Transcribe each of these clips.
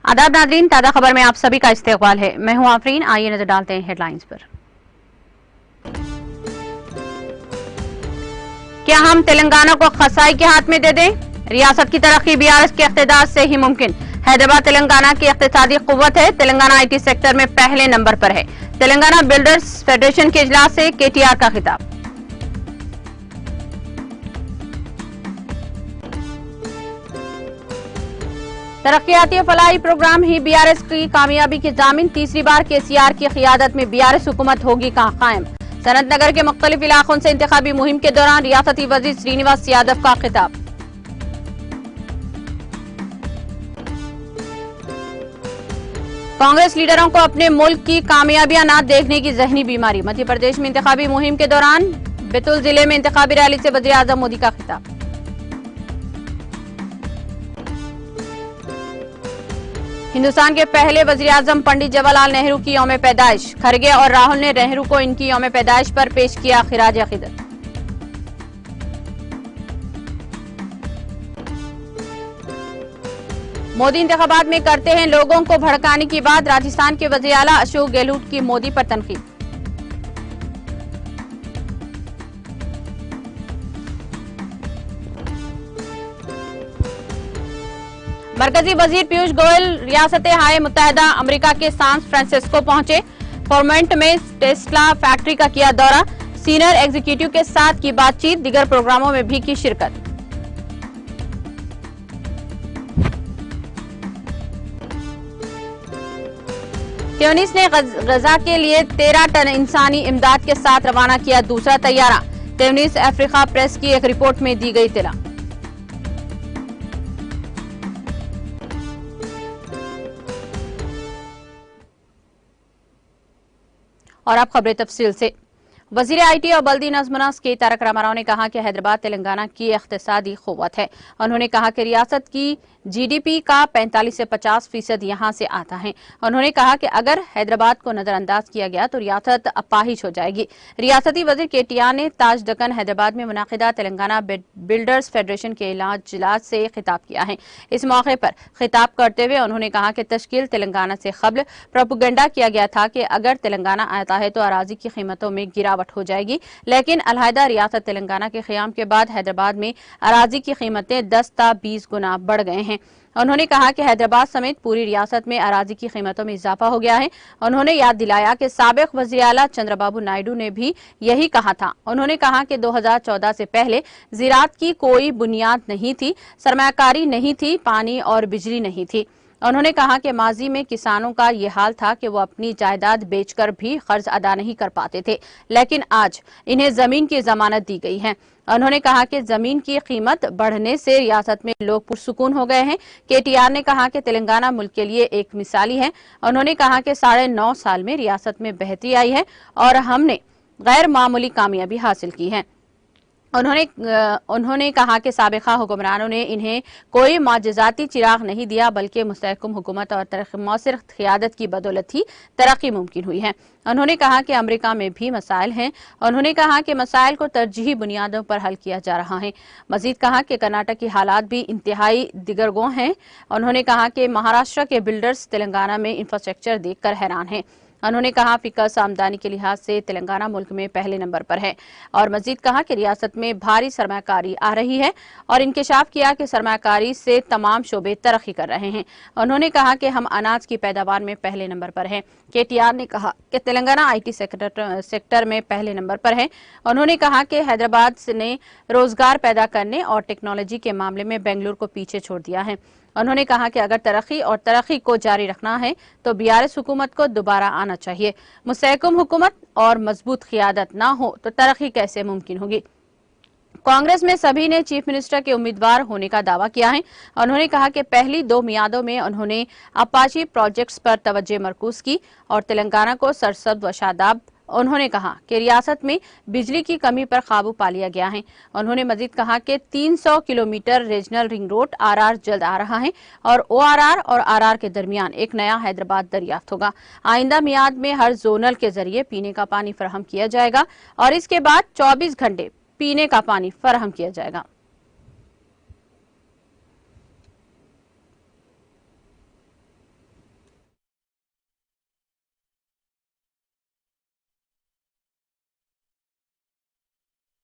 आदाब नाज़रीन, ताज़ा खबर में आप सभी का इस्तकबाल है। मैं हूं आफरीन। आइए नजर डालते हैं हेडलाइंस पर। क्या हम तेलंगाना को खसाई के हाथ में दे दें? रियासत की तरक्की बीआरएस के इक़्तिदार से ही मुमकिन। हैदराबाद तेलंगाना की इक़्तिसादी क़ुव्वत है। तेलंगाना आईटी सेक्टर में पहले नंबर पर है। तेलंगाना बिल्डर्स फेडरेशन के इजलास से केटीआर का खिताब। तरक्याती फलाही प्रोग्राम ही बीआरएस की कामयाबी की जामिन। तीसरी बार केसीआर की क़ियादत में बीआरएस हुकूमत होगी कायम। सनत नगर के मुख्तलिफ इलाकों से इंतखाबी मुहिम के दौरान रियासती वजीर श्रीनिवास यादव का खिताब। कांग्रेस लीडरों को अपने मुल्क की कामयाबियां न देखने की जहनी बीमारी। मध्य प्रदेश में इंतखाबी मुहिम के दौरान बैतूल जिले में इंतखाबी रैली से वज़ीर आज़म मोदी का खिताब। हिंदुस्तान के पहले वज़ीर आज़म पंडित जवाहरलाल नेहरू की यौम पैदाइश। खरगे और राहुल ने नेहरू को इनकी यौम पैदाइश पर पेश किया खिराज अकीदत। मोदी इंतखाबात में करते हैं लोगों को भड़काने की बात। राजस्थान के वज़ीर आला अशोक गहलोत की मोदी पर तनकीद। मरकजी वजीर पीयूष गोयल रियासत हाय मुत्तहदा अमेरिका के सैन फ्रांसिस्को पहुंचे। फॉर्मेंट में टेस्ला फैक्ट्री का किया दौरा। सीनियर एग्जीक्यूटिव के साथ की बातचीत। दीगर प्रोग्रामों में भी की शिरकत। ट्यूनिस ने गजा के लिए 13 टन इंसानी इमदाद के साथ रवाना किया दूसरा तैयारा। ट्यूनिस अफ्रीका प्रेस की एक रिपोर्ट में दी गई इत्तला। और अब खबरें तफसील से। वजीर आईटी और बल्दी नज़्म के तारक रामाराव ने कहा कि हैदराबाद तेलंगाना की इक़्तिसादी क़ुव्वत है। उन्होंने कहा कि रियासत की जीडीपी का 45 से 50% यहां से आता है। उन्होंने कहा कि अगर हैदराबाद को नजरअंदाज किया गया तो रियासत अपाहिज हो जाएगी। रियासती वजीर केटीआर ने ताज दक्कन हैदराबाद में मुनाकिदा तेलंगाना बिल्डर्स फेडरेशन के इजलास से खिताब किया है। इस मौके पर खिताब करते हुए उन्होंने कहा कि तश्कील तेलंगाना से कब्ल प्रोपेगेंडा किया गया था कि अगर तेलंगाना आता है तो अराजी की कीमतों में गिरावट हो जाएगी, लेकिन अलहदा रियासत तेलंगाना के क़याम के बाद हैदराबाद में अराजी की कीमतें 10 से 20 गुना बढ़ गए हैं। उन्होंने कहा कि हैदराबाद समेत पूरी रियासत में अराजी की कीमतों में इजाफा हो गया है। उन्होंने याद दिलाया कि साबिक वज़ीर आला चंद्रबाबू नायडू ने भी यही कहा था। उन्होंने कहा कि 2014 से पहले ज़राअत की कोई बुनियाद नहीं थी, सरमायाकारी नहीं थी, पानी और बिजली नहीं थी। उन्होंने कहा कि माजी में किसानों का ये हाल था कि वो अपनी जायदाद बेचकर भी कर्ज अदा नहीं कर पाते थे, लेकिन आज इन्हें जमीन की जमानत दी गई है। उन्होंने कहा कि जमीन की कीमत बढ़ने से रियासत में लोग पुरसुकून हो गए हैं। केटीआर ने कहा कि तेलंगाना मुल्क के लिए एक मिसाली है। उन्होंने कहा कि 9.5 साल में रियासत में बेहतरी आई है और हमने गैर मामूली कामयाबी हासिल की है। उन्होंने कहा कि साबिका हुक्मरानों ने इन्हें कोई माजिजाती चिराग नहीं दिया, बल्कि मुस्तहकम हुकूमत और मौसर क़ियादत की बदौलत ही तरक्की मुमकिन हुई है। उन्होंने कहा कि अमेरिका में भी मसाइल हैं। उन्होंने कहा कि मसाइल को तरजीही बुनियादों पर हल किया जा रहा है। मजीद कहा कि कर्नाटक की हालात भी इंतहाई दिगरगों हैं। उन्होंने कहा कि महाराष्ट्र के बिल्डर्स तेलंगाना में इंफ्रास्ट्रक्चर देखकर हैरान हैं। उन्होंने कहा फिकस आमदनी के लिहाज से तेलंगाना मुल्क में पहले नंबर पर है और मजीद कहा कि रियासत में भारी सरमायाकारी आ रही है और इंकशाफ किया कि सरमायाकारी से तमाम शोबे तरक्की कर रहे हैं। उन्होंने कहा कि हम अनाज की पैदावार में पहले नंबर पर हैं। केटीआर ने कहा कि तेलंगाना आईटी सेक्टर में पहले नंबर पर है। उन्होंने कहा कि हैदराबाद ने रोजगार पैदा करने और टेक्नोलॉजी के मामले में बेंगलुरु को पीछे छोड़ दिया है। उन्होंने कहा कि अगर तरक्की को जारी रखना है तो बीआरएस हुकूमत को दोबारा आना चाहिए। मुस्तहकम हुकूमत और मजबूत क़ियादत ना हो तो तरक्की कैसे मुमकिन होगी। कांग्रेस में सभी ने चीफ मिनिस्टर के उम्मीदवार होने का दावा किया है। उन्होंने कहा कि पहली 2 मियादों में उन्होंने अपाची प्रोजेक्ट्स पर तवज्जो मरकूज की और तेलंगाना को सरसब्ज व शादाब। उन्होंने कहा कि रियासत में बिजली की कमी पर काबू पा लिया गया है। उन्होंने मजीद कहा कि 300 kilometre regional ring road RR जल्द आ रहा है और ओआरआर और आरआर के दरमियान एक नया हैदराबाद दरियाफ्त होगा। आइंदा मियाद में हर जोनल के जरिए पीने का पानी फराहम किया जाएगा और इसके बाद 24 घंटे पीने का पानी फराहम किया जाएगा।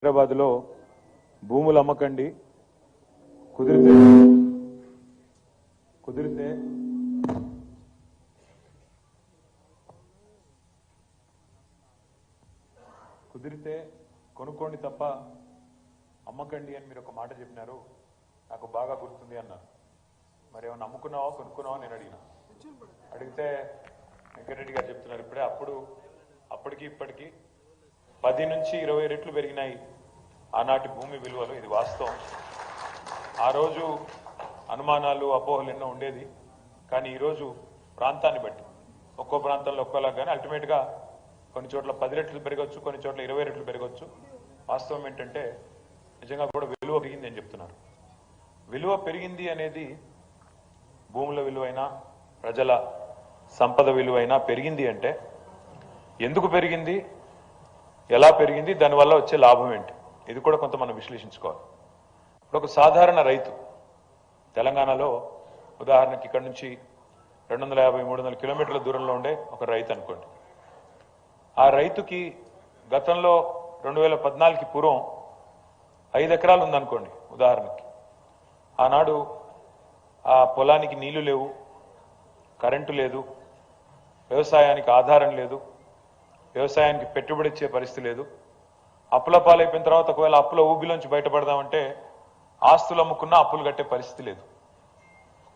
హైదరాబాద్లో భూములు అమ్మకండి, కుదిరితే కొనుక్కోండి తప్ప అమ్మకండి అని మీరు ఒక మాట చెప్పినారు. నాకు బాగా గుర్తుంది అన్నారు. మరి ఏమన్నా అమ్ముకున్నావా కొనుక్కున్నావా నేను అడిగితే వెంకటరెడ్డి గారు చెప్తున్నారు ఇప్పుడే అప్పటికి ఇప్పటికీ 10 నుంచి 20 రెట్లు పెరిగినాయి ఆనాటి భూమి విలువలు. ఇది వాస్తవం. ఆ రోజు అనుమానాలు అపోహలు ఎన్నో ఉండేది. కానీ ఈరోజు ప్రాంతాన్ని బట్టి ఒక్కో ప్రాంతంలో ఒక్కోలాగా, కానీ అల్టిమేట్గా కొన్ని చోట్ల 10 రెట్లు పెరగచ్చు, కొన్ని చోట్ల 20 రెట్లు పెరగచ్చు. వాస్తవం ఏంటంటే నిజంగా కూడా విలువ పెరిగింది అని చెప్తున్నారు. విలువ పెరిగింది అనేది భూముల విలువైనా ప్రజల సంపద విలువైనా పెరిగింది అంటే ఎందుకు పెరిగింది, ఎలా పెరిగింది, దానివల్ల వచ్చే లాభం ఏంటి, ఇది కూడా కొంత మనం విశ్లేషించుకోవాలి. ఇప్పుడు ఒక సాధారణ రైతు తెలంగాణలో ఉదాహరణకి ఇక్కడ నుంచి 250-300 కిలోమీటర్ల దూరంలో ఉండే ఒక రైతు అనుకోండి. ఆ రైతుకి గతంలో 2014కి పూర్వం 5 ఎకరాలు ఉందనుకోండి ఉదాహరణకి. ఆనాడు ఆ పొలానికి నీళ్లు లేవు, కరెంటు లేదు, వ్యవసాయానికి ఆధారం లేదు, వ్యవసాయానికి పెట్టుబడి ఇచ్చే పరిస్థితి లేదు. అప్పుల పాలైపోయిన తర్వాత ఒకవేళ అప్పుల ఊబిలోంచి బయటపడదామంటే ఆస్తులు అమ్ముకున్నా అప్పులు కట్టే పరిస్థితి లేదు.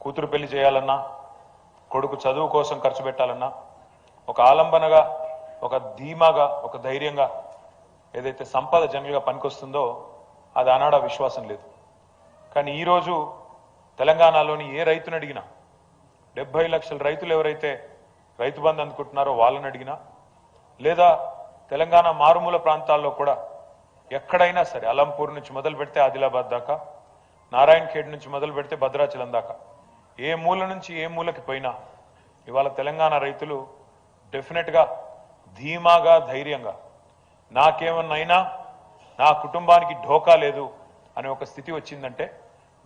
కూతురు పెళ్లి చేయాలన్నా, కొడుకు చదువు కోసం ఖర్చు పెట్టాలన్నా, ఒక ఆలంబనగా, ఒక ధీమాగా, ఒక ధైర్యంగా ఏదైతే సంపద జనరల్గా పనికొస్తుందో అది ఆనాడు విశ్వాసం లేదు. కానీ ఈరోజు తెలంగాణలోని ఏ రైతుని అడిగినా, 70 లక్షల రైతులు ఎవరైతే రైతు బంధు అందుకుంటున్నారో వాళ్ళని అడిగినా, లేదా తెలంగాణ మారుమూల ప్రాంతాల్లో కూడా ఎక్కడైనా సరే అలంపూర్ నుంచి మొదలు పెడితే ఆదిలాబాద్ దాకా, నారాయణ ఖేడ్ నుంచి మొదలు పెడితే భద్రాచలం దాకా, ఏ మూల నుంచి ఏ మూలకి పోయినా ఇవాళ తెలంగాణ రైతులు డెఫినెట్గా ధీమాగా, ధైర్యంగా నాకేమన్నైనా నా కుటుంబానికి ఢోకా లేదు అనే ఒక స్థితి వచ్చిందంటే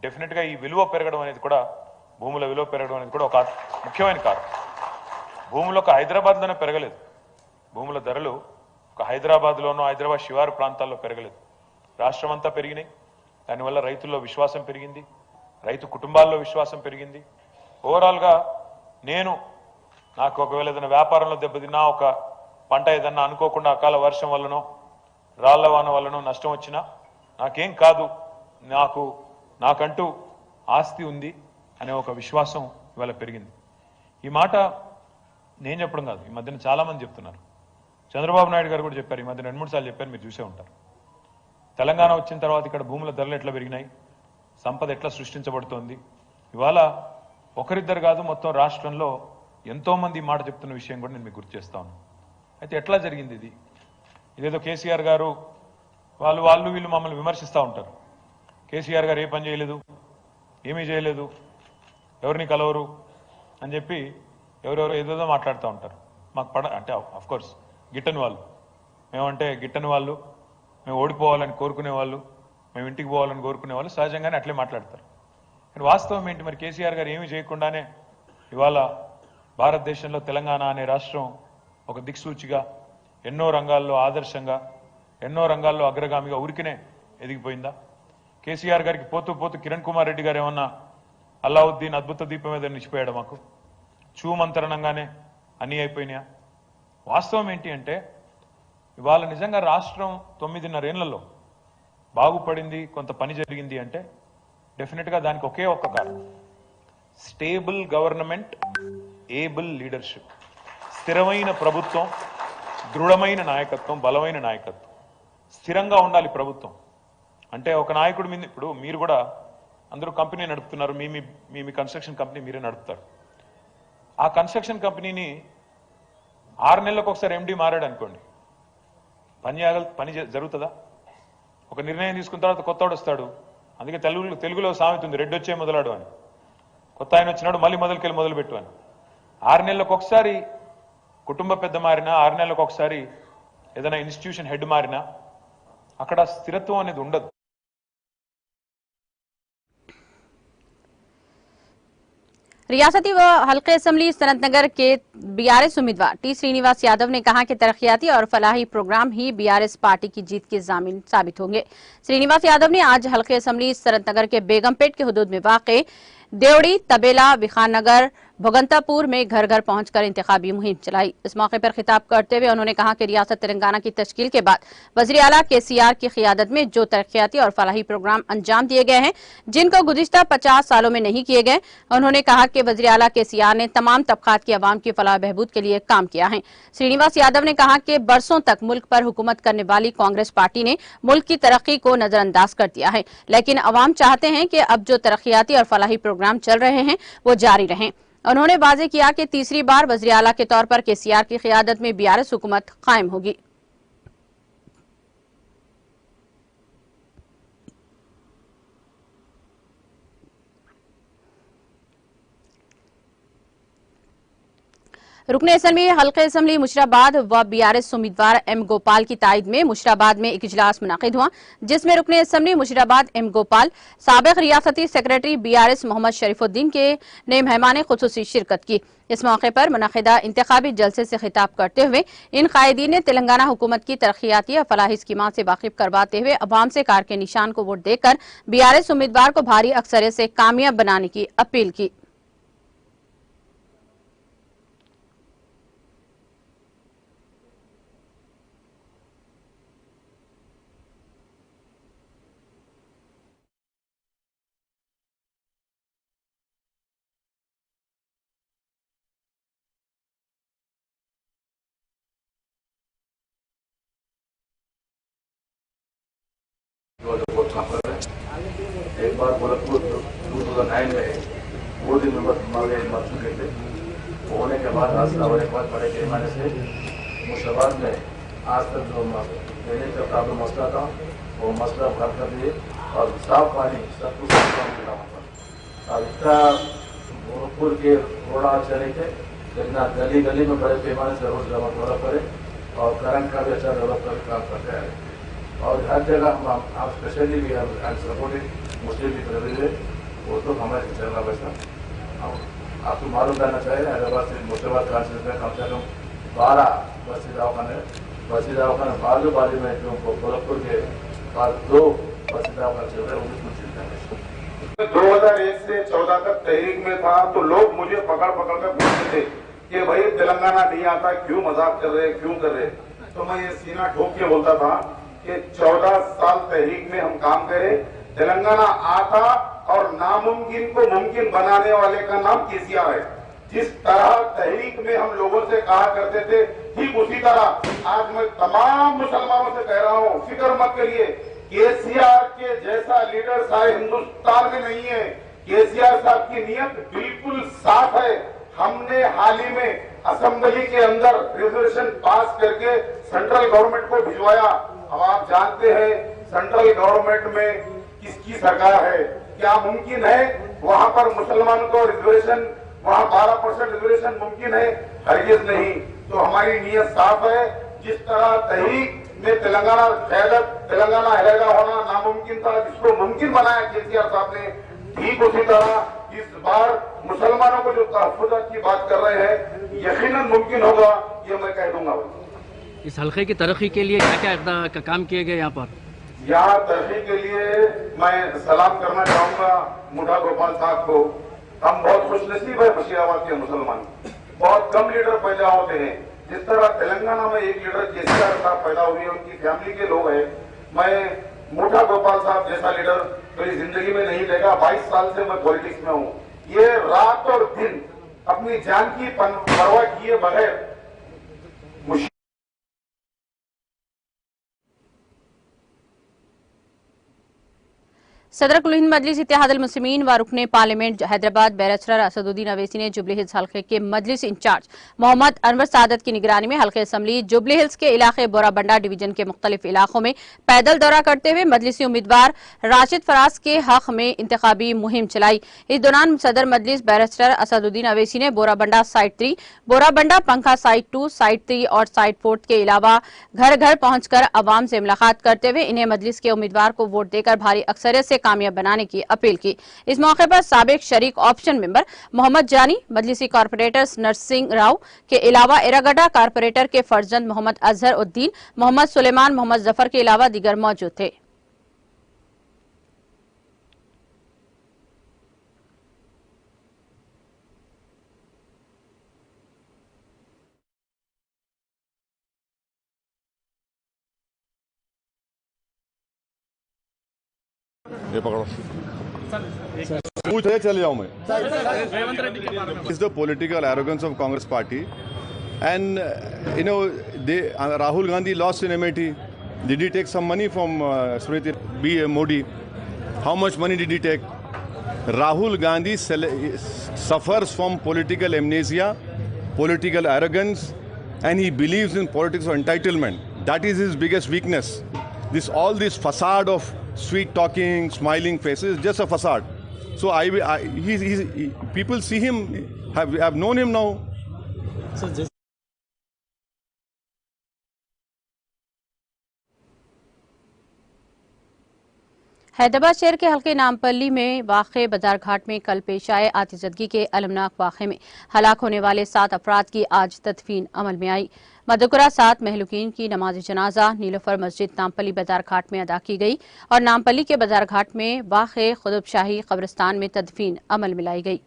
డెఫినెట్గా ఈ విలువ పెరగడం అనేది కూడా, భూముల విలువ పెరగడం అనేది కూడా ఒక ముఖ్యమైన కారణం. భూములు ఒక హైదరాబాద్లోనే పెరగలేదు. భూముల ధరలు ఒక హైదరాబాద్లోనో హైదరాబాద్ శివారు ప్రాంతాల్లో పెరగలేదు, రాష్ట్రం అంతా పెరిగినాయి. దానివల్ల రైతుల్లో విశ్వాసం పెరిగింది, రైతు కుటుంబాల్లో విశ్వాసం పెరిగింది. ఓవరాల్గా నాకు ఒకవేళ ఏదైనా వ్యాపారంలో దెబ్బతిన్నా, ఒక పంట ఏదన్నా అనుకోకుండా అకాల వర్షం వల్లనో రాళ్ల వాన వల్లనో నష్టం వచ్చినా నాకేం కాదు, నాకంటూ ఆస్తి ఉంది అనే ఒక విశ్వాసం ఇవాళ పెరిగింది. ఈ మాట నేను చెప్పడం కాదు, ఈ మధ్యన చాలా మంది చెప్తున్నారు. చంద్రబాబు నాయుడు గారు కూడా చెప్పారు, ఈ మధ్యన 2-3 సార్లు చెప్పారు, మీరు చూసే ఉంటారు. తెలంగాణ వచ్చిన తర్వాత ఇక్కడ భూముల ధరలు ఎట్లా పెరిగినాయి, సంపద ఎట్లా సృష్టించబడుతోంది. ఇవాళ ఒకరిద్దరు కాదు, మొత్తం రాష్ట్రంలో ఎంతో మంది ఈ మాట చెప్తున్న విషయం కూడా నేను మీకు గుర్తు చేస్తాను. అయితే ఎట్లా జరిగింది ఇది? ఇదేదో కేసీఆర్ గారు వీళ్ళు మమ్మల్ని విమర్శిస్తూ ఉంటారు. కేసీఆర్ గారు ఏ పని చేయలేదు, ఏమీ చేయలేదు, ఎవరిని కలవరు అని చెప్పి ఎవరెవరో ఏదేదో మాట్లాడుతూ ఉంటారు. మాకు అంటే అఫ్కోర్స్ గిట్టని వాళ్ళు, మేమంటే గిట్టని వాళ్ళు, మేము ఓడిపోవాలని కోరుకునే వాళ్ళు, మేము ఇంటికి పోవాలని కోరుకునే వాళ్ళు సహజంగానే అట్లే మాట్లాడతారు. కానీ వాస్తవం ఏంటి? మరి కేసీఆర్ గారు ఏమీ చేయకుండానే ఇవాళ భారతదేశంలో తెలంగాణ అనే రాష్ట్రం ఒక దిక్సూచిగా, ఎన్నో రంగాల్లో ఆదర్శంగా, ఎన్నో రంగాల్లో అగ్రగామిగా ఊరికినే ఎదిగిపోయిందా? కేసీఆర్ గారికి పోతూ పోతూ కిరణ్ కుమార్ రెడ్డి గారు ఏమన్నా అల్లావుద్దీన్ అద్భుత దీపం మీద నిలిచిపోయాడు? మాకు చూమంతరణంగానే అన్నీ అయిపోయినాయా? వాస్తవం ఏంటి అంటే ఇవాళ నిజంగా రాష్ట్రం 9.5 ఏళ్లలో బాగుపడింది, కొంత పని జరిగింది అంటే డెఫినెట్గా దానికి ఒకే ఒక్క కారణం, స్టేబుల్ గవర్నమెంట్, ఏబుల్ లీడర్షిప్. స్థిరమైన ప్రభుత్వం, దృఢమైన నాయకత్వం, బలమైన నాయకత్వం. స్థిరంగా ఉండాలి ప్రభుత్వం అంటే ఒక నాయకుడి మీద. ఇప్పుడు మీరు కూడా అందరూ కంపెనీ నడుపుతున్నారు, మీ కన్స్ట్రక్షన్ కంపెనీ మీరే నడుపుతారు. ఆ కన్స్ట్రక్షన్ కంపెనీని 6 నెలలకు ఒకసారి ఎండీ మారాడు అనుకోండి, పని జరుగుతుందా? ఒక నిర్ణయం తీసుకున్న తర్వాత కొత్తవాడు వస్తాడు. అందుకే తెలుగులో సామెత ఉంది, రెడ్డొచ్చే మొదలాడు అని. కొత్త ఆయన వచ్చినాడు, మళ్ళీ మొదలుపెట్టు అని. 6 నెలలకు ఒకసారి కుటుంబ పెద్ద మారినా, 6 నెలలకు ఒకసారి ఏదైనా ఇన్స్టిట్యూషన్ హెడ్ మారినా అక్కడ స్థిరత్వం అనేది ఉండదు. रियासती व हल्के असम्बली सनतनगर के बीआरएस उम्मीदवार टी श्रीनिवास यादव ने कहा कि तरक्याती और फलाही प्रोग्राम ही बीआरएस पार्टी की जीत के जामिन साबित होंगे। श्रीनिवास यादव ने आज हल्के असम्बली सनतनगर के बेगमपेट के हुदूद में वाक़े देवड़ी, तबेला, विखान नगर, भगंतापुर में घर घर पहुंचकर इंतखाबी मुहिम चलाई। इस मौके पर खिताब करते हुए उन्होंने कहा कि रियासत तेलंगाना की तश्कील के बाद वज़ीर आला केसीआर की क़ियादत में जो तरक्याती और फलाही प्रोग्राम अंजाम दिए गए हैं, जिनको गुज़िश्ता 50 सालों में नहीं किए गए, उन्होंने कहा कि वज़ीर आला केसीआर ने तमाम तबकात की आवाम की फलाह बहबूद के लिए काम किया है। श्रीनिवास यादव ने कहा कि बरसों तक मुल्क पर हुकूमत करने वाली कांग्रेस पार्टी ने मुल्क की तरक्की को नजरअंदाज कर दिया है, लेकिन अवाम चाहते हैं कि अब जो तरक्याती और फलाही प्रोग्राम चल रहे हैं वो जारी रहें। उन्होंने वाजे किया कि तीसरी बार वज़ीर आला के तौर पर केसीआर की क़ियादत में बीआरएस हुकूमत कायम होगी। रुकने असम्बली हल्के असम्बली मुशराबाद व बीआरएस उम्मीदवार एम गोपाल की तायद में मुशराबाद में एक इजलास मुनाकिद हुआ, जिसमें रुकने असम्बली मुशराबाद एम गोपाल, साबिक रियासती सेक्रेटरी बीआरएस मोहम्मद शरीफुद्दीन के ने मेहमान खुसूसी शिरकत की। इस मौके पर मुनाकिदा इंतखाबी जलसे से खिताब करते हुए इन कायदीन ने तेलंगाना हुकूमत की तरक्याती और फलाही स्कीमात से वाकिफ करवाते हुए अवाम से कार के निशान को वोट देकर बीआरएस उम्मीदवार को भारी अक्सरियत से कामयाब बनाने की अपील की। एक बार गोरखपुर 2009 में वो दिन में हमारे मर चुके थे। होने के बाद हादसा होने के बाद बड़े पैमाने से मुर्शिदाबाद में आज तक जो ड्रेनेज का प्रॉब्लम मसला था वो मसला हल कर दिए और साफ पानी सब कुछ मिला। अब इतना गोरखपुर के रोड़ा चले थे, लेकिन गली गली में बड़े पैमाने से रोड डेवलप करे और करंट का भी अच्छा डेवलप कर काम करते हैं और हर जगह आप स्पेशली भी सपोर्टेड मुस्लिम भी कर रही है, वो तो हमारे चल रहा वैसा। आपको मालूम करना चाहिए हैदराबाद से मुर्शिदाबाद ट्रांसलेट में कम से कम 12 बस्ती दवाखाने बाजू बाजू में जो गोरखपुर के पास 2 बस्ती दवाखाने चल रहे हैं, उसमें चिंता है। 2001 से 14 तक तहरीक में था तो लोग मुझे पकड़ कर पूछते थे कि भाई तेलंगाना नहीं आता, क्यों मजाक कर रहे, क्यों कर रहे। तो मैं ये सीना ठोक के बोलता था कि 14 साल तहरीक में हम काम करें, तेलंगाना आता और नामुमकिन को मुमकिन बनाने वाले का नाम केसीआर है। जिस तरह तहरीक में हम लोगों से कहा करते थे, ठीक उसी तरह आज मैं तमाम मुसलमानों से कह रहा हूँ, फिक्र मत करिए, केसीआर के जैसा लीडर सारे हिंदुस्तान में नहीं है। केसीआर साहब की नीयत बिल्कुल साफ है। हमने हाल ही में असेंबली के अंदर रिजर्वेशन पास करके सेंट्रल गवर्नमेंट को भिजवाया। अब आप जानते हैं सेंट्रल गवर्नमेंट में किसकी सरकार है, क्या मुमकिन है वहां पर मुसलमान को रिजर्वेशन, वहां 12% रिजर्वेशन मुमकिन है? हरगिज नहीं। तो हमारी नीयत साफ है। जिस तरह तहरीक में तेलंगाना अलहदा होना नामुमकिन था, जिसको मुमकिन बनाया केसीआर साहब ने, ठीक उसी तरह इस बार मुसलमानों को जो तहफ़्फ़ुज़ात की बात कर रहे हैं यकीनन मुमकिन होगा, ये मैं कह दूंगा। इस हल्के की तरक्की के लिए क्या क्या काम किए गए यहाँ पर? यहाँ तरक्की के लिए मैं सलाम करना चाहूंगा मुठा गोपाल साहब को। हम बहुत खुशनसीब है मुर्शिदाबाद के मुसलमान, बहुत कम लीडर पैदा होते हैं। जिस तरह तेलंगाना में एक लीडर केसीआर साहब पैदा हुए, उनकी फैमिली के लोग हैं। मैं मुठा गोपाल साहब जैसा लीडर मेरी जिंदगी में नहीं देखा। 22 साल से मैं पॉलिटिक्स में हूँ। ये रात और दिन अपनी जान की परवाह किए बगैर सदर कुल हिंद मजलिस इत्तेहादुल मुस्लिमीन व रुकने पार्लियामेंट हैदराबाद बैरिस्टर असदुद्दीन अवैसी ने जुबली हिल्स हल्के के मजलिस इंचार्ज मोहम्मद अनवर सादत की निगरानी में हल्के असम्बली जुबली हिल्स के इलाके बोराबंडा डिवीजन के मुख्तलिफ इलाकों में पैदल दौरा करते हुए मजलिसी उम्मीदवार राशिद फराज के हक में इंतखाबी मुहिम चलाई। इस दौरान सदर मजलिस बैरिस्टर असदुद्दीन अवैसी ने बोराबंडा साइट 3, बोराबंडा पंखा साइट 2, साइट 3 और साइट 4 के अलावा घर घर पहुंचकर अवाम से मुलाकात करते हुए इन्हें मजलिस के उम्मीदवार को वोट देकर भारी अक्सरियत से कामयाब बनाने की अपील की। इस मौके पर साबिक शरीक ऑप्शन मेंबर मोहम्मद जानी, मजलिसी कॉर्पोरेटर्स नरसिंह राव के अलावा एरागड्डा कॉर्पोरेटर के फर्जंद मोहम्मद अजहर उद्दीन, मोहम्मद सुलेमान, मोहम्मद जफर के अलावा दीगर मौजूद थे। ये पकड़ो पूछ रहे चले जाऊं मैं is the political arrogance of Congress party and you know they Rahul Gandhi lost in Amethi did he take some money from Smriti B Modi how much money did he take Rahul Gandhi suffers from political amnesia political arrogance and he believes in politics of entitlement. That is his biggest weakness. All this facade of sweet talking, smiling faces is just a facade. So people see him, have known him now. Hyderabad शहर के हल्के नामपल्ली में वाक़े बाजार घाट में कल पेश आए आतिशदगी के अलमनाक वाक़े में हलाक होने वाले 7 अफराद की आज तदफीन अमल में आई। मदकुरा 7 महलूकीन की नमाज जनाजा नीलोफर मस्जिद नामपल्ली बाजार घाट में अदा की गई और नामपल्ली के बाजार घाट में वाक़े खुतबशाही कब्रिस्तान में तदफीन अमल में लाई गई।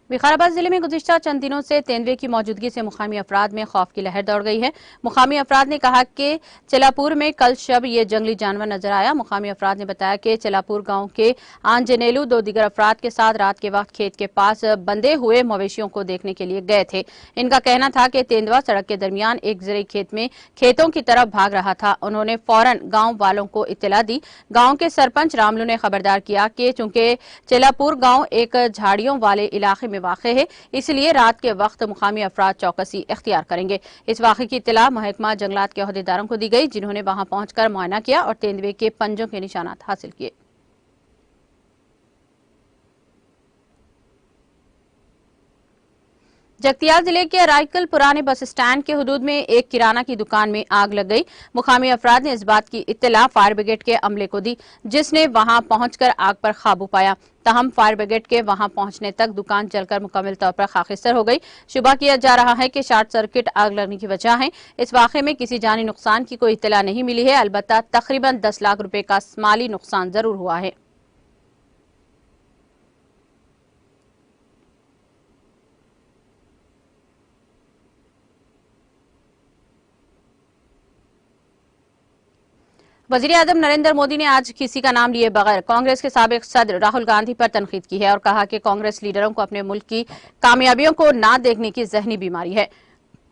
विकाराबाद जिले में गुज़िश्ता चंद दिनों से तेंदुए की मौजूदगी से मुकामी अफराद में खौफ की लहर दौड़ गई है। मुकामी अफराद ने कहा कि चिलापुर में कल शब ये जंगली जानवर नजर आया। मुकामी अफराद ने बताया कि चिलापुर गांव के आंजनेलू 2 दीगर अफराद के साथ रात के वक्त खेत के पास बंधे हुए मवेशियों को देखने के लिए गए थे। इनका कहना था कि तेंदुआ सड़क के दरमियान एक ज़रूरी खेत में खेतों की तरफ भाग रहा था। उन्होंने फौरन गाँव वालों को इत्तला दी। गाँव के सरपंच रामलू ने खबरदार किया कि चूंकि चिलापुर गाँव एक झाड़ियों वाले इलाके में वाक़े है, इसलिए रात के वक्त मुकामी अफराद चौकसी इख्तियार करेंगे। इस वाक़े की इत्तला महकमा जंगलात के अहदेदारों को दी गई, जिन्होंने वहां पहुंचकर मुआयना किया और तेंदुए के पंजों के निशानात हासिल किए। जगतियाल जिले के रायकल पुराने बस स्टैंड के हुदूद में एक किराना की दुकान में आग लग गई। मुकामी अफराद ने इस बात की इत्तला फायर ब्रिगेड के अमले को दी, जिसने वहां पहुंचकर आग पर काबू पाया। तहम फायर ब्रिगेड के वहां पहुंचने तक दुकान जलकर मुकम्मल तौर पर खाकिस्तर हो गई। शुबा किया जा रहा है कि शॉर्ट सर्किट आग लगने की वजह है। इस वाक़े में किसी जानी नुकसान की कोई इत्तला नहीं मिली है, अलबत्ता तकरीबन 10 लाख रुपए का माली नुकसान जरूर हुआ है। वज़ीर आज़म नरेंद्र मोदी ने आज किसी का नाम लिए बगैर कांग्रेस के साबिक सदर राहुल गांधी पर तनकीद की है और कहा कि कांग्रेस लीडरों को अपने मुल्क की कामयाबियों को ना देखने की ज़हनी बीमारी है।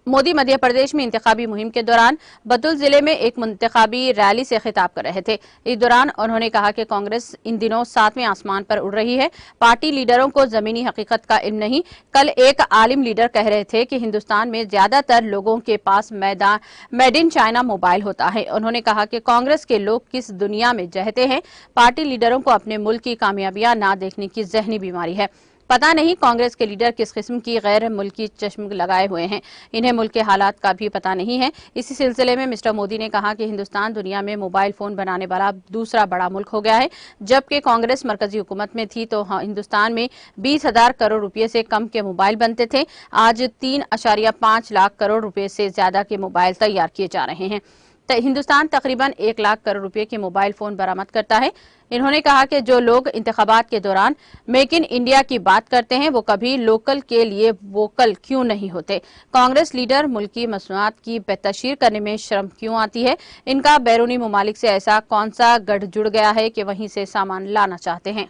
मोदी मध्य प्रदेश में इंतखाबी मुहिम के दौरान बतुल जिले में एक इंतखाबी रैली से खिताब कर रहे थे। इस दौरान उन्होंने कहा कि कांग्रेस इन दिनों 7वें आसमान पर उड़ रही है। पार्टी लीडरों को जमीनी हकीकत का इल्म नहीं। कल एक आलिम लीडर कह रहे थे कि हिंदुस्तान में ज्यादातर लोगों के पास मेड इन चाइना मोबाइल होता है। उन्होंने कहा कि कांग्रेस के लोग किस दुनिया में जहते हैं। पार्टी लीडरों को अपने मुल्क की कामयाबियां ना देखने की जहनी बीमारी है। पता नहीं कांग्रेस के लीडर किस किस्म की गैर मुल्की चश्म लगाए हुए हैं। इन्हें मुल्क के हालात का भी पता नहीं है। इसी सिलसिले में मिस्टर मोदी ने कहा कि हिंदुस्तान दुनिया में मोबाइल फोन बनाने वाला दूसरा बड़ा मुल्क हो गया है। जबकि कांग्रेस मरकजी हुकूमत में थी तो हिंदुस्तान में 20,000 करोड़ रुपए से कम के मोबाइल बनते थे। आज 3.5 लाख करोड़ रुपए से ज्यादा के मोबाइल तैयार किए जा रहे हैं। हिंदुस्तान तकरीबन 1 लाख करोड़ रुपए के मोबाइल फोन बरामद करता है। इन्होंने कहा कि जो लोग इंतखाबात के दौरान मेक इन इंडिया की बात करते हैं वो कभी लोकल के लिए वोकल क्यों नहीं होते। कांग्रेस लीडर मुल्की मसनूआत की बेतशीर करने में शर्म क्यों आती है। इनका बैरूनी ममालिक से ऐसा कौन सा गढ़ जुड़ गया है कि वहीं से सामान लाना चाहते हैं।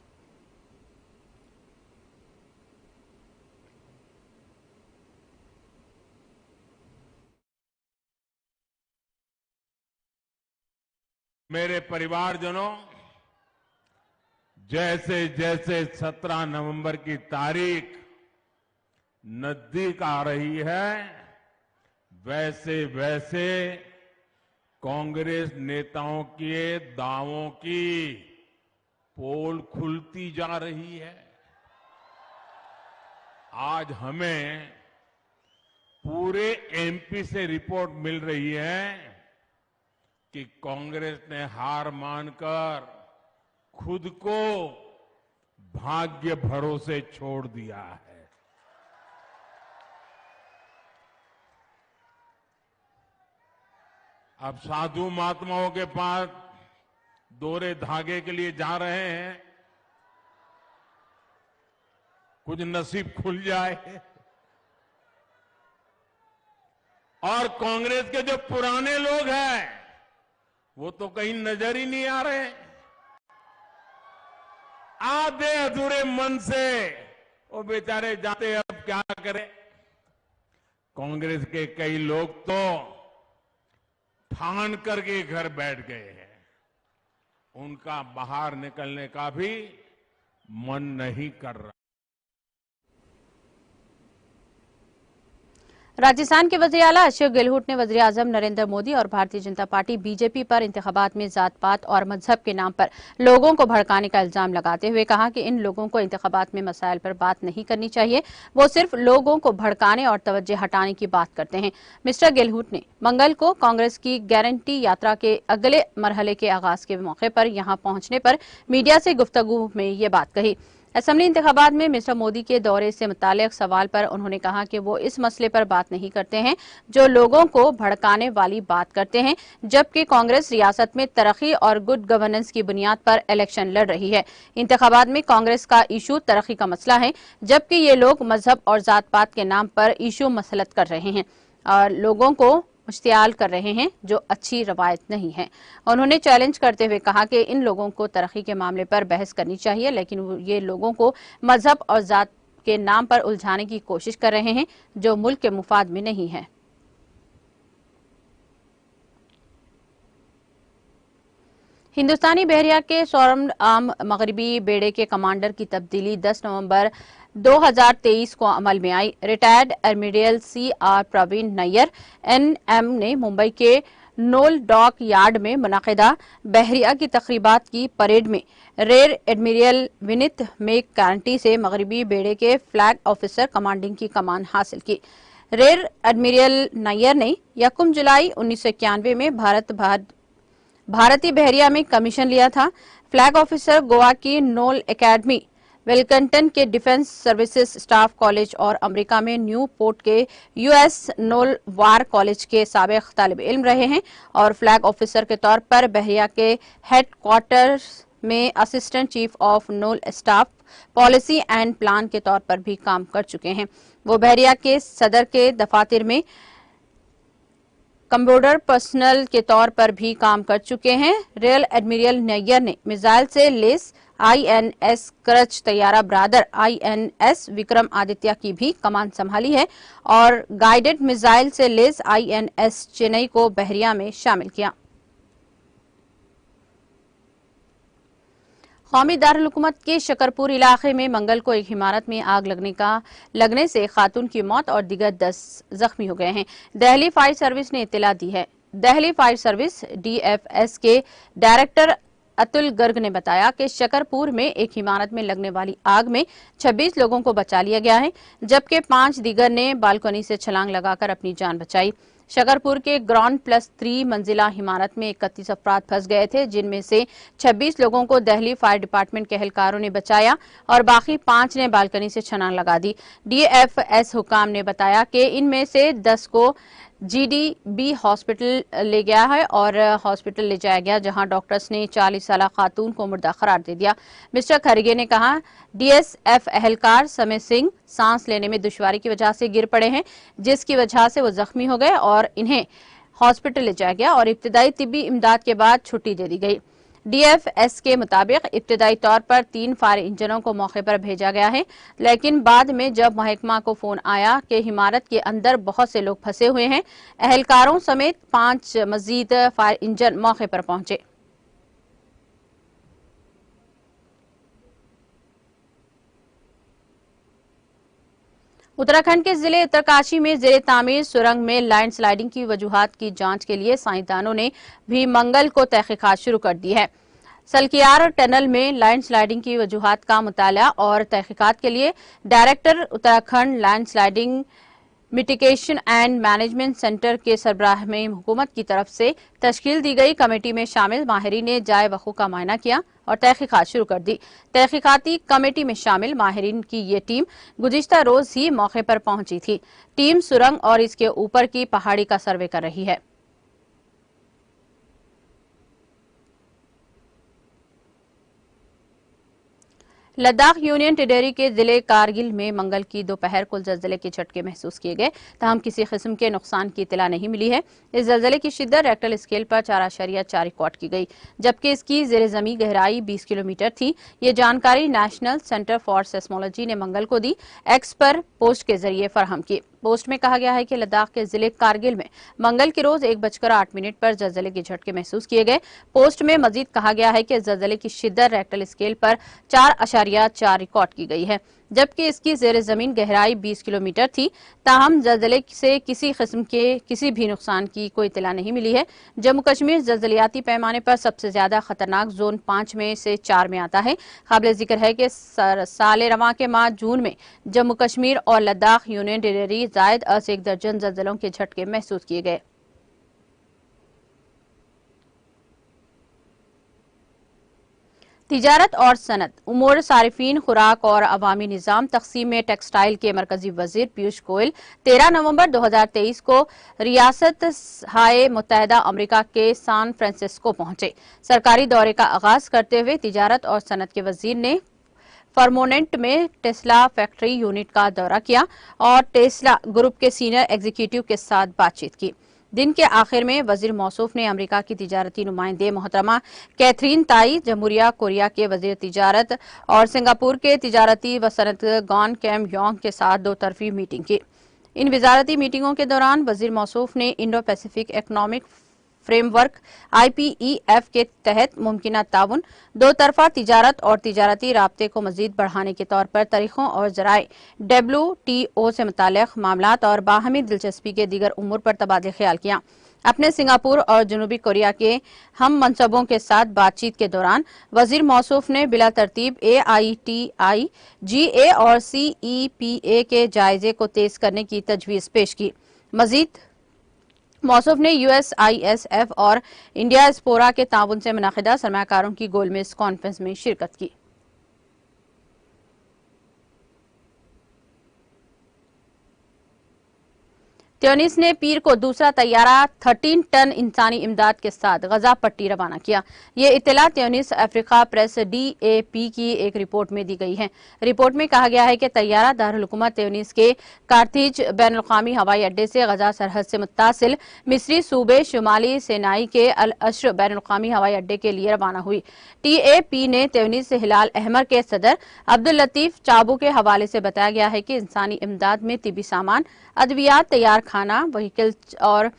मेरे परिवारजनों, जैसे जैसे 17 नवंबर की तारीख नजदीक आ रही है, वैसे वैसे कांग्रेस नेताओं के दावों की पोल खुलती जा रही है। आज हमें पूरे एमपी से रिपोर्ट मिल रही है कि कांग्रेस ने हार मानकर खुद को भाग्य भरोसे छोड़ दिया है। अब साधु महात्माओं के पास दोहरे धागे के लिए जा रहे हैं, कुछ नसीब खुल जाए। और कांग्रेस के जो पुराने लोग हैं वो तो कहीं नजर ही नहीं आ रहे। आधे अधूरे मन से वो बेचारे जाते, अब क्या करें। कांग्रेस के कई लोग तो ठान करके घर बैठ गए हैं, उनका बाहर निकलने का भी मन नहीं कर रहा। राजस्थान के वज़ीर आला अशोक गहलोत ने वज़ीर आज़म नरेंद्र मोदी और भारतीय जनता पार्टी बीजेपी पर इंतखाबात में जात पात और मजहब के नाम पर लोगों को भड़काने का इल्जाम लगाते हुए कहा कि इन लोगों को इंतखाबात में मसाइल पर बात नहीं करनी चाहिए, वो सिर्फ लोगों को भड़काने और तवज्जो हटाने की बात करते हैं। मिस्टर गहलोत ने मंगल को कांग्रेस की गारंटी यात्रा के अगले मरहले के आगाज के मौके पर यहां पहुंचने पर मीडिया से गुफ्तगू में ये बात कही। असेंबली इंतखाबात में मिस्टर मोदी के दौरे से मुताल्लिक सवाल पर उन्होंने कहा कि वो इस मसले पर बात नहीं करते हैं जो लोगों को भड़काने वाली बात करते हैं, जबकि कांग्रेस रियासत में तरक्की और गुड गवर्नेंस की बुनियाद पर इलेक्शन लड़ रही है। इंतखाबात में कांग्रेस का इशू तरक्की का मसला है, जबकि ये लोग मजहब और जात पात के नाम पर इशू मसलत कर रहे हैं और लोगों को मुश्तियाल कर रहे हैं, जो अच्छी रवायत नहीं है। उन्होंने चैलेंज करते हुए कहा कि इन लोगों को तरक्की के मामले पर बहस करनी चाहिए, लेकिन ये लोगों को मजहब और जात के नाम पर उलझाने की कोशिश कर रहे हैं, जो मुल्क के मुफाद में नहीं है। हिंदुस्तानी बहरिया के सौरम आम मगरबी बेड़े के कमांडर की तब्दीली 10 नवंबर 2023 को अमल में आई। Retired admiral CR Praveen Nayyar NM ने मुंबई के नोल डॉक यार्ड में मुनाकिदा बहरिया की तकरीबात की परेड में रेयर एडमिरल विनीत मेक गारंटी से मगरबी बेड़े के फ्लैग ऑफिसर कमांडिंग की कमान हासिल की। रेयर एडमिरल नैयर ने 1 जुलाई 1991 में भारतीय बहरिया में कमीशन लिया था। फ्लैग ऑफिसर गोवा की नोल एकेडमी, वेलिंगटन के डिफेंस सर्विसेज स्टाफ कॉलेज और अमेरिका में न्यू पोर्ट के US नोल वार कॉलेज के साबिक तालिब इल्म रहे हैं और फ्लैग ऑफिसर के तौर पर बहरिया के हेडक्वार्टर्स में assistant chief of naval staff policy and plan के तौर पर भी काम कर चुके हैं। वो बहरिया के सदर के दफातर में कंप्यूटर पर्सनल के तौर पर भी काम कर चुके हैं। रेयर एडमिरल नैयर ने मिसाइल से लेस INS करच तैयारा ब्रादर INS विक्रम आदित्य की भी कमान संभाली है और गाइडेड मिसाइल से लेस INS चेन्नई को बहरिया में शामिल किया। कौमी दारुल हुकूमत के शकरपुर इलाके में मंगल को एक इमारत में आग लगने से खातून की मौत और दिगर 10 जख्मी हो गए हैं। दिल्ली फायर सर्विस ने इत्तला दी है। दिल्ली फायर सर्विस DFS के डायरेक्टर अतुल गर्ग ने बताया कि शकरपुर में एक इमारत में लगने वाली आग में 26 लोगों को बचा लिया गया है, जबकि 5 दीगर ने बालकनी से छलांग लगाकर अपनी जान बचाई। शकरपुर के ग्राउंड +3 मंजिला इमारत में 31 अफराद फंस गए थे, जिनमें से 26 लोगों को दिल्ली फायर डिपार्टमेंट के एहलकारों ने बचाया और बाकी 5 ने बालकनी से छलांग लगा दी। DFS हुकाम ने बताया कि इनमें से 10 को GDB हॉस्पिटल ले गया है और हॉस्पिटल ले जाया गया, जहां डॉक्टर्स ने 40 साल खातून को मुर्दा करार दे दिया। मिस्टर खरगे ने कहा DSF एहलकार समय सिंह सांस लेने में दुश्वारी की वजह से गिर पड़े हैं, जिसकी वजह से वो जख्मी हो गए और इन्हें हॉस्पिटल ले जाया गया और इब्तिदाई तिब्बी इमदाद के बाद छुट्टी दे दी गई। DFS के मुताबिक इब्तिदाई तौर पर 3 फायर इंजनों को मौके पर भेजा गया है, लेकिन बाद में जब महकमा को फोन आया कि इमारत के अंदर बहुत से लोग फंसे हुए हैं, एहलकारों समेत 5 मजीद फायर इंजन मौके पर पहुंचे। उत्तराखंड के जिले उत्तरकाशी में जेर तामीर सुरंग में लैंडस्लाइडिंग की वजूहात की जांच के लिए साइंसदानों ने भी मंगल को तहकीकात शुरू कर दी है। सलकियार टनल में लैंडस्लाइडिंग की वजूहात का मुताला और तहकीकात के लिए director Uttarakhand landsliding mitigation and management centre के सरबराह में हुकूमत की तरफ से तश्कील दी गई कमेटी में शामिल माहिरीन ने जाए वक़ू का मुआयना किया और तहकीकात शुरू कर दी। तहकीकाती कमेटी में शामिल माहिरीन की ये टीम गुज़िश्ता रोज ही मौके पर पहुंची थी। टीम सुरंग और इसके ऊपर की पहाड़ी का सर्वे कर रही है। लद्दाख यूनियन टेरिटरी के जिले कारगिल में मंगल की दोपहर को जल्जले के झटके महसूस किए गए, ताहम किसी किस्म के नुकसान की इत्तला नहीं मिली है। इस जल्जले की शिद्दत रेक्टर स्केल पर 4.4 रिकॉर्ड की गई, जबकि इसकी जेर जमी गहराई 20 किलोमीटर थी। ये जानकारी नेशनल सेंटर फॉर सेस्मोलॉजी ने मंगल को दी एक्स पर पोस्ट के जरिए फराहम की। पोस्ट में कहा गया है कि लद्दाख के जिले कारगिल में मंगल की रोज 1:08 पर जल्जले के झटके महसूस किए गए। पोस्ट में मजीद कहा गया है कि जल्जले की शिद्दत रेक्टर स्केल पर 4.4 रिकॉर्ड की गई है, जबकि इसकी जेर जमीन गहराई 20 किलोमीटर थी। ताहम जल्जले से किसी किस्म के किसी भी नुकसान की कोई इत्तला नहीं मिली है। जम्मू कश्मीर जल्जलियाती पैमाने पर सबसे ज्यादा खतरनाक जोन 5 में से 4 में आता है। काबिल जिक्र है कि साल रवां के माह जून में जम्मू कश्मीर और लद्दाख यूनियन टेरिटरी जायद अस 1 दर्जन जल्जलों के झटके महसूस किए गए। तिजारत और सनत, उमूर सारिफीन, खुराक और अवामी निज़ाम तकसीम में टेक्सटाइल के मरकजी वजीर पीयूष गोयल 13 नवंबर 2023 को रियासत हाय मुत्तहदा अमरीका के सैन फ्रांसिस्को पहुंचे। सरकारी दौरे का आगाज करते हुए तिजारत और सनत के वजीर ने फर्मोनेंट में टेस्ला फैक्ट्री यूनिट का दौरा किया और टेस्ला ग्रुप के सीनियर एग्जीक्यूटिव के साथ बातचीत की। दिन के आखिर में वजीर मौसूफ ने अमेरिका की तिजारती नुमाइंदे मोहतरमा कैथरीन ताई, जमहूरिया कोरिया के वजीर तिजारत और सिंगापुर के तिजारती व सनत गॉन कैम योंग के साथ 2 तरफी मीटिंग की। इन वजारती मीटिंगों के दौरान वजीर मौसूफ ने Indo Pacific economic framework IPEF के तहत मुमकिना ताउन, 2 तरफा तिजारत और तिजारती राब्ते को मजीद बढ़ाने के तौर पर तरीकों और जराए, WTO से मुताल्लिक मामलात और बाहमी दिलचस्पी के दीगर उमूर पर तबादला ख्याल किया। अपने सिंगापुर और जनूबी कोरिया के हम मनसबों के साथ बातचीत के दौरान वजीर मौसूफ ने बिला तरतीब AITI, GA और CEPA के जायजे को तेज करने की तजवीज पेश की। मजीद मौसूफ ने USISF और इंडिया स्पोरा के ताउन से मुनाकिदा सरमाकारों की गोलमेज कॉन्फ्रेंस में शिरकत की। ट्यूनिस ने पीर को दूसरा तैयारा 13 टन इंसानी इमदाद के साथ गजा पट्टी रवाना किया। ये इत्तला ट्यूनिस अफ्रीका प्रेस DAP की एक रिपोर्ट में दी गई है। रिपोर्ट में कहा गया है कि तैयारा दारुल हुकूमत ट्यूनिस के कारथीज बैनुल-अक़वामी हवाई अड्डे से गजा सरहद से मुत्तासिल मिस्री सूबे शुमाली सेनाई के अल अश्र बैनुल-अक़वामी हवाई अड्डे के लिए रवाना हुई। TAP ने ट्यूनिस हिलाल अहमर के सदर अब्दुल लतीफ चाबू के हवाले से बताया गया है कि इंसानी इमदाद में तिबी सामान, अद्वियात, तैयार खाना, व्हीकल और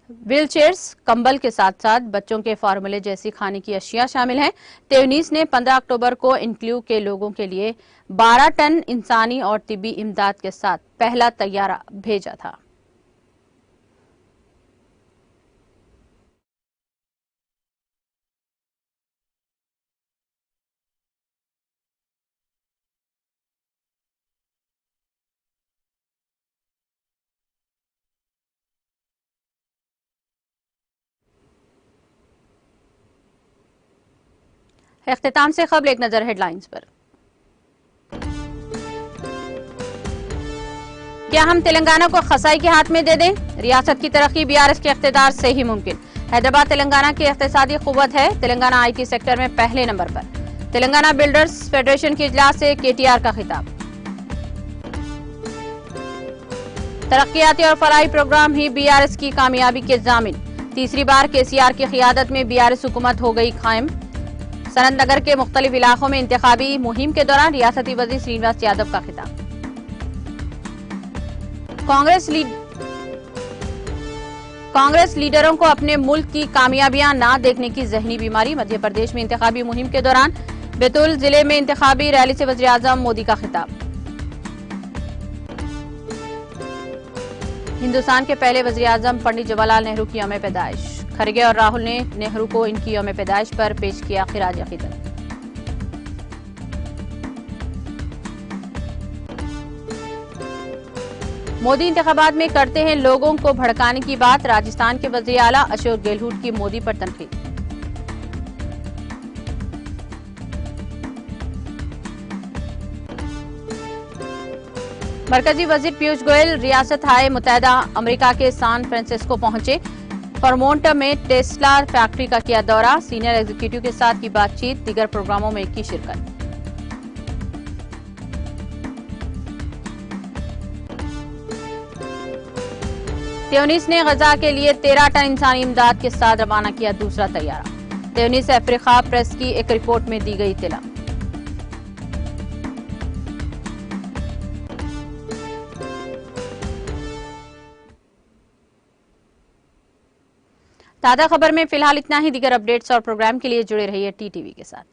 व्हीलचेयर्स, कंबल के साथ साथ बच्चों के फार्मूले जैसी खाने की अशिया शामिल हैं। ट्यूनिस ने 15 अक्टूबर को इनक्लू के लोगों के लिए 12 टन इंसानी और तिबी इमदाद के साथ पहला तैयारा भेजा था। इख्तिताम से खबर एक नजर हेडलाइंस पर। क्या हम तेलंगाना को खसाई के हाथ में दे दें? रियासत की तरक्की BRS के इख्तिदार से ही मुमकिन। हैदराबाद तेलंगाना की इख्तिसादी कुव्वत है। तेलंगाना IT सेक्टर में पहले नंबर पर। तेलंगाना बिल्डर्स फेडरेशन के इजलास से KTR का खिताब। तरक्कियाती और फलाही प्रोग्राम ही BRS की कामयाबी के जामिन। तीसरी बार KCR की क़ियादत में BRS हुकूमत हो गई कायम। सनत नगर के मुख्तलिफ इलाकों में इंतखाबी मुहिम के दौरान रियासती वज़ीर श्रीनिवास यादव का खिताब। कांग्रेस लीडरों को अपने मुल्क की कामयाबियां ना देखने की ज़हनी बीमारी। मध्य प्रदेश में इंतखाबी मुहिम के दौरान बैतूल जिले में इंतखाबी रैली से वज़ीर आज़म मोदी का खिताब। हिंदुस्तान के पहले वज़ीर-ए-आज़म पंडित जवाहरलाल नेहरू की यौम पैदाइश। खरगे और राहुल ने नेहरू को इनकी यौम पैदाइश पर पेश किया खिराज अकीदत। मोदी इंतखाबात में करते हैं लोगों को भड़काने की बात। राजस्थान के वज़ीर आला अशोक गहलोत की मोदी पर तनकीद। मरकजी वजीर पीयूष गोयल रियासत हाय मुत्तहिदा अमेरिका के सैन फ्रांसिस्को पहुंचे। फॉरमोंट में टेस्ला फैक्ट्री का किया दौरा। सीनियर एग्जीक्यूटिव के साथ की बातचीत। दीगर प्रोग्रामों में की शिरकत। त्यूनिस ने गजा के लिए 13 टन इंसानी इमदाद के साथ रवाना किया दूसरा तैयारा। त्यूनिस अफ्रीका प्रेस की एक रिपोर्ट में दी गई इत्तला। ताज़ा खबर में फिलहाल इतना ही। दीगर अपडेट्स और प्रोग्राम के लिए जुड़े रहिए टीटीवी के साथ।